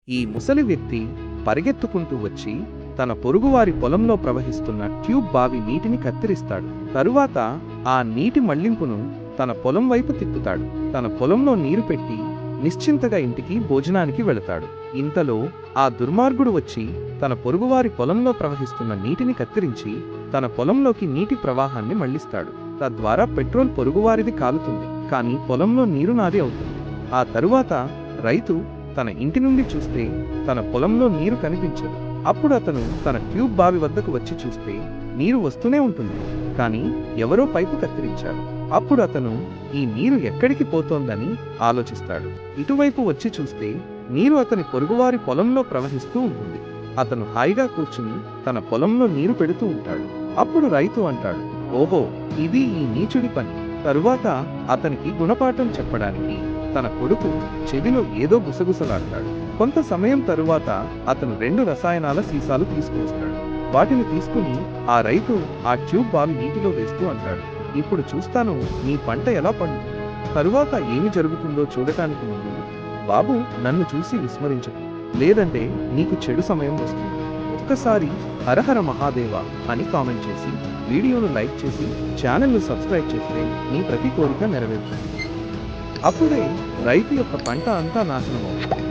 ఈ ముసలి వ్యక్తి పరిగెత్తుకుంటూ వచ్చి తన పొరుగువారి పొలంలో ప్రవహిస్తున్న ట్యూబ్ బావి నీటిని కత్తిరిస్తాడు. తరువాత ఆ నీటి మళ్లింపును తన పొలం వైపు తిప్పుతాడు. తన పొలంలో నీరు పెట్టి నిశ్చింతగా ఇంటికి భోజనానికి వెళతాడు. ఇంతలో ఆ దుర్మార్గుడు వచ్చి తన పొరుగువారి పొలంలో ప్రవహిస్తున్న నీటిని కత్తిరించి తన పొలంలోకి నీటి ప్రవాహాన్ని మళ్లిస్తాడు. తద్వారా పెట్రోల్ పొరుగువారిది కాలుతుంది, కానీ పొలంలో నీరు నాది అవుతుంది. ఆ తరువాత రైతు తన ఇంటి నుండి చూస్తే తన పొలంలో నీరు కనిపించదు. అప్పుడు అతను తన ట్యూబ్ బావి వద్దకు వచ్చి చూస్తే నీరు వస్తూనే ఉంటుంది, కానీ ఎవరో పైపు కత్తిరించారు. అప్పుడు అతను ఈ నీరు ఎక్కడికి పోతోందని ఆలోచిస్తాడు. ఇటువైపు వచ్చి చూస్తే నీరు అతని పొరుగువారి పొలంలో ప్రవహిస్తూ ఉంటుంది. అతను హాయిగా కూర్చుని తన పొలంలో నీరు పెడుతూ ఉంటాడు. అప్పుడు రైతు అంటాడు, ఓహో, ఇది ఈ నీచుడి పని. తరువాత అతనికి గుణపాఠం చెప్పడానికి తన కొడుకు చెవిలో ఏదో గుసగుసలాడతాడు. కొంత సమయం తరువాత అతను 2 రసాయనాల సీసాలు తీసుకువస్తాడు. వాటిని తీసుకుని ఆ రైతు ఆ ట్యూబ్ బావి నీటిలో వేస్తూ అంటాడు, ఇప్పుడు చూస్తాను నీ పంట ఎలా పండుతుంది. తరువాత ఏమి జరుగుతుందో చూడటానికి ముందు బాబు నన్ను చూసి విస్మరించకు, లేదంటే నీకు చెడు సమయం వస్తుంది. ఒక్కసారి హరహర మహాదేవ అని కామెంట్ చేసి వీడియోను లైక్ చేసి ఛానల్ను సబ్స్క్రైబ్ చేస్తే నీ ప్రతి కోరిక నెరవేరుతుంది. అప్పుడే రైతు యొక్క పంట అంతా నాశనమవుతుంది.